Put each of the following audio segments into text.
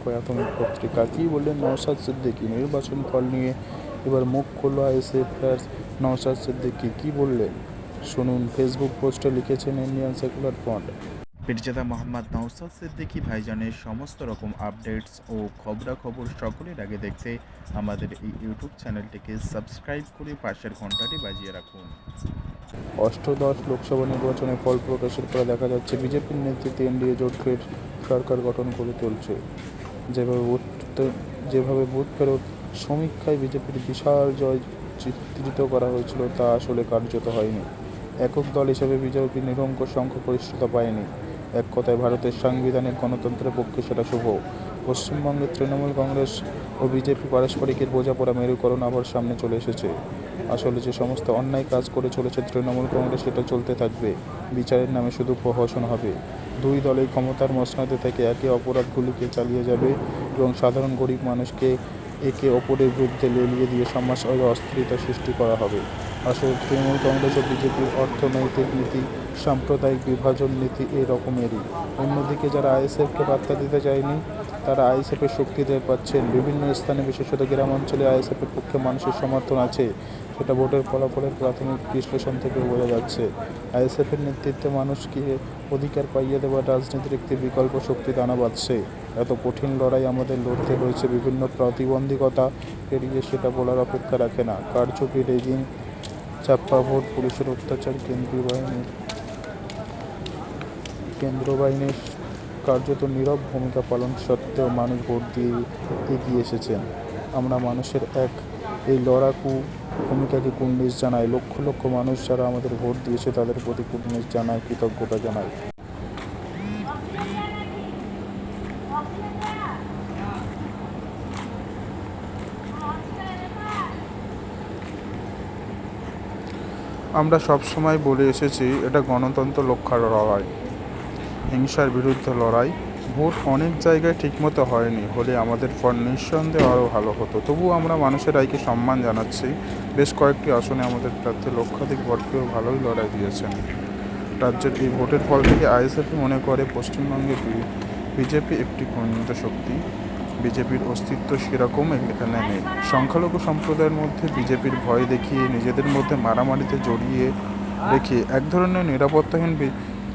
প্রাথমিক পত্রিকা। কী বললেন নওশাদ সিদ্দিকী নির্বাচন ফল নিয়ে? এবার মুখ খুলল আইএসএফের নওশাদ সিদ্দিকী। কী বললেন শুনুন। ফেসবুক পোস্টে লিখেছেন Indian secular front Pirzada Mohammad Naushad Siddiqui ভাইজানের সমস্ত রকম আপডেটস ও খবরাখবর সকলের আগে দেখতে আমাদের এই ইউটিউব চ্যানেলটিকে সাবস্ক্রাইব করে পাশের ঘন্টাটি বাজিয়ে রাখুন। অষ্টদশ লোকসভা নির্বাচনে ফল প্রকাশের পরে দেখা যাচ্ছে বিজেপির নেতৃত্বে এনডিএ জোটের সরকার গঠন করে চলছে। যেভাবে বুথ ফেরত সমীক্ষায় বিজেপির বিশাল জয় চিত্রিত করা হয়েছিল তা আসলে কার্যত হয়নি। একক দল হিসেবে বিজেপি নিরঙ্কুশ সংখ্যাগরিষ্ঠতা পায়নি। এক কথায় ভারতের সাংবিধানিক গণতন্ত্রের পক্ষে সেটা শুভ। পশ্চিমবঙ্গের তৃণমূল কংগ্রেস ও বিজেপি পারস্পরিকের বোঝাপড়া মেরুকরণ আবার সামনে চলে এসেছে। আসলে যে সমস্ত অন্যায় কাজ করে চলেছে তৃণমূল কংগ্রেস সেটা চলতে থাকবে। বিচারের নামে শুধু প্রহসন হবে। দুই দলেই ক্ষমতার মসনদে থেকে একে অপরাধগুলিকে চালিয়ে যাবে এবং সাধারণ গরিব মানুষকে একে অপরের বিরুদ্ধে লেলিয়ে দিয়ে সমাজ অস্থিরতা সৃষ্টি করা হবে। আসলে তৃণমূল কংগ্রেস ও বিজেপির অর্থনৈতিক নীতি, সাম্প্রদায়িক বিভাজন নীতি এই রকমেরই। অন্যদিকে যারা আইএসএফকে বার্তা দিতে চায়নি তারা আইএসএফের শক্তি টের পাচ্ছেন। বিভিন্ন স্থানে বিশেষত গ্রাম অঞ্চলে আইএসএফের পক্ষে মানুষের সমর্থন আছে, সেটা ভোটের ফলাফলের প্রাথমিক বিশ্লেষণ থেকে বোঝা যাচ্ছে। আইএসএফের নেতৃত্বে মানুষকে অধিকার পাইয়ে দেওয়ার রাজনীতির একটি বিকল্প শক্তি দানা বাঁধছে। এত কঠিন লড়াই আমাদের লড়তে হয়েছে বিভিন্ন প্রতিবন্ধকতা পেরিয়ে, সেটা বলার অপেক্ষা রাখে না। কারচুপি, রেগিং, চাপ্পা ভোট, পুলিশের অত্যাচার, কেন্দ্র বাহিনীর কার্যত নীরব ভূমিকা পালন সত্ত্বেও মানুষ ভোট দিয়ে এগিয়ে এসেছেন। আমরা মানুষের এই লড়াকু ভূমিকাকে কুর্নিশ জানাই। লক্ষ লক্ষ মানুষ যারা আমাদের ভোট দিয়েছে তাদের প্রতি কুর্নিশ জানাই, কৃতজ্ঞতা জানাই। আমরা সবসময় বলে এসেছি এটা গণতন্ত্র রক্ষার লড়াই, হিংসার বিরুদ্ধে লড়াই। ভোট অনেক জায়গায় ঠিকমতো হয়নি, হলে আমাদের ফল নিঃসন্দেহে আরও ভালো হতো। তবুও আমরা মানুষের রায়কে সম্মান জানাচ্ছি। বেশ কয়েকটি আসনে আমাদের প্রার্থী লক্ষাধিক ভোটকেও ভালোই লড়াই দিয়েছেন। রাজ্যের এই ভোটের ফল থেকে আইএসএফ মনে করে পশ্চিমবঙ্গে বিজেপি একটি ঘূর্ণিত শক্তি। বিজেপির অস্তিত্ব সেরকম এখানে নেই। সংখ্যালঘু সম্প্রদায়ের মধ্যে বিজেপির ভয় দেখিয়ে নিজেদের মধ্যে মারামারিতে জড়িয়ে রেখে এক ধরনের নিরাপত্তাহীন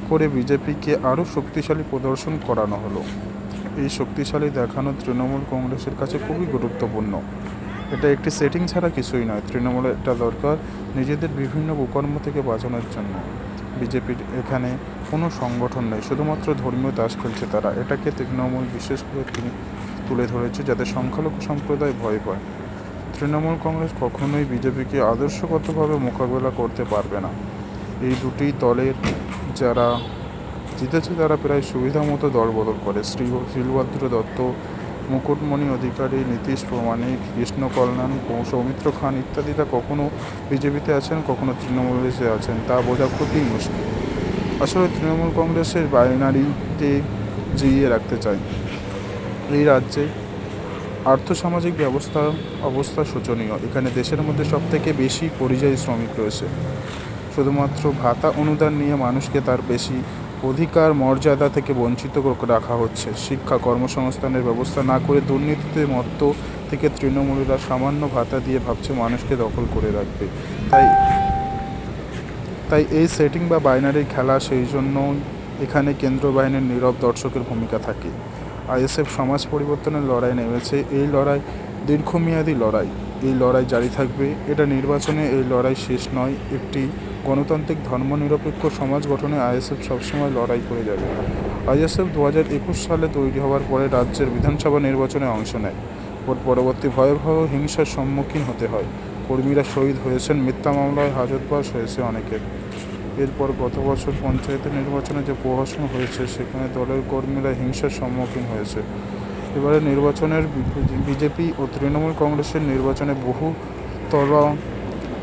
করে বিজেপিকে আরও শক্তিশালী প্রদর্শন করানো হলো। এই শক্তিশালী দেখানো তৃণমূল কংগ্রেসের কাছে খুবই গুরুত্বপূর্ণ। এটা একটি সেটিং ছাড়া কিছুই নয়। তৃণমূলের এটা দরকার নিজেদের বিভিন্ন কুকর্ম থেকে বাঁচানোর জন্য। বিজেপির এখানে কোনো সংগঠন নেই, শুধুমাত্র ধর্মীয় তাস খেলছে তারা। এটাকে তৃণমূল বিশেষ করে তুলে ধরেছে যাতে সংখ্যালঘু সম্প্রদায় ভয় পায়। তৃণমূল কংগ্রেস কখনোই বিজেপিকে আদর্শগতভাবে মোকাবেলা করতে পারবে না। এই দুটি দলের যারা জিতেছে তারা প্রায় সুবিধা মতো দল বদল করে। শিলভদ্র দত্ত, মুকুটমণি অধিকারী, নীতিশ প্রমাণিক, কৃষ্ণ কল্যাণ, সৌমিত্র খান ইত্যাদিরা কখনো বিজেপিতে আছেন, কখনো তৃণমূলে আছেন, তা বোঝা খুবই মুশকিল। আসলে তৃণমূল কংগ্রেসের বাইনারিতে জিইয়ে রাখতে চায়। এই রাজ্যে আর্থসামাজিক অবস্থা শোচনীয়। এখানে দেশের মধ্যে সবথেকে বেশি পরিযায়ী শ্রমিক রয়েছে। শুধুমাত্র ভাতা অনুদান নিয়ে মানুষকে তার বেশি অধিকার মর্যাদা থেকে বঞ্চিত রাখা হচ্ছে। শিক্ষা, কর্মসংস্থানের ব্যবস্থা না করে দুর্নীতিতে মত্ত থেকে তৃণমূলীরা সামান্য ভাতা দিয়ে ভাবছে মানুষকে দখল করে রাখবে। তাই এই সেটিং বা বাইনারি খেলা, সেই জন্যই এখানে কেন্দ্র বাহিনীর নীরব দর্শকের ভূমিকা থাকে। আইএসএফ সমাজ পরিবর্তনের লড়াই নেমেছে। এই লড়াই দীর্ঘমেয়াদী লড়াই। এই লড়াই জারি থাকবে। এটা নির্বাচনে এই লড়াই শেষ নয়। একটি গণতান্ত্রিক ধর্মনিরপেক্ষ সমাজ গঠনে আইএসএফ সবসময় লড়াই করে যাবে। আইএসএফ 2021 সালে তৈরি হওয়ার পরে রাজ্যের বিধানসভা নির্বাচনে অংশ নেয়। ভোট পরবর্তী ভয়াবহ হিংসার সম্মুখীন হতে হয়। কর্মীরা শহীদ হয়েছেন, মিথ্যা মামলায় হাজতবাস হয়েছে অনেকের। এরপর গত বছর পঞ্চায়েতের নির্বাচনে যে প্রহসন হয়েছে সেখানে দলের কর্মীরা হিংসার সম্মুখীন হয়েছে। এবারে নির্বাচনের বিজেপি ও তৃণমূল কংগ্রেসের নির্বাচনে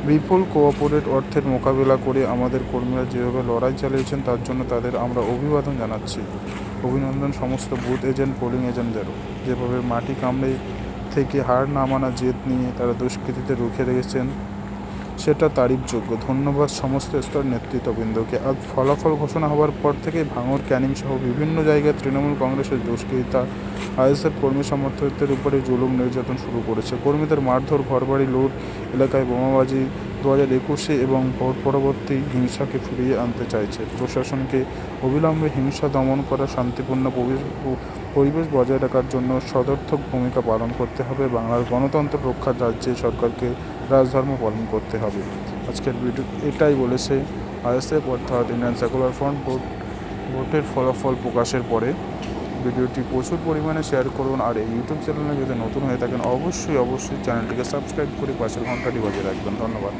বিপুল কোঅপারেট অর্থের মোকাবিলা করে আমাদের কর্মীরা যেভাবে লড়াই চালিয়েছেন তার জন্য তাদের আমরা অভিবাদন জানাচ্ছি। অভিনন্দন সমস্ত বুথ এজেন্ট, পোলিং এজেন্টদেরও। যেভাবে মাটি কামড়ে থেকে হার না মানা জেদ নিয়ে তারা দুষ্কৃতীদের রুখে রেখেছেন, সেটা তারিফযোগ্য। ধন্যবাদ সমস্ত স্তরের নেতৃত্ববৃন্দকে। আজ ফলাফল ঘোষণা হওয়ার পর থেকেই ভাঙড়, ক্যানিং সহ বিভিন্ন জায়গায় তৃণমূল কংগ্রেসের দুষ্কৃতীরা আইএসএফ কর্মী সমর্থকদের উপরে জুলুম নির্যাতন শুরু করেছে। কর্মীদের মারধর, ঘরবাড়ি লুট, এলাকায় বোমাবাজি 2021 এবং ভোট পরবর্তী হিংসাকে ফিরিয়ে আনতে চাইছে। প্রশাসনকে অবিলম্বে হিংসা দমন করা, শান্তিপূর্ণ পরিবেশ বজায় রাখার জন্য সদর্থক ভূমিকা পালন করতে হবে। বাংলার গণতন্ত্র রক্ষার রাজ্যে সরকারকে রাজধর্ম পালন করতে হবে। আজকের ভিডিও এটাই বলেছে আইএসএফ অর্থাৎ ইন্ডিয়ান সেকুলার ফ্রন্ট। ভোটের ফলাফল প্রকাশের পরে ভিডিওটি প্রচুর পরিমাণে শেয়ার করুন। আর এই ইউটিউব চ্যানেলে যদি নতুন হয়ে থাকেন অবশ্যই চ্যানেলটিকে সাবস্ক্রাইব করে পাশের ঘন্টাটি বাজিয়ে রাখবেন। ধন্যবাদ।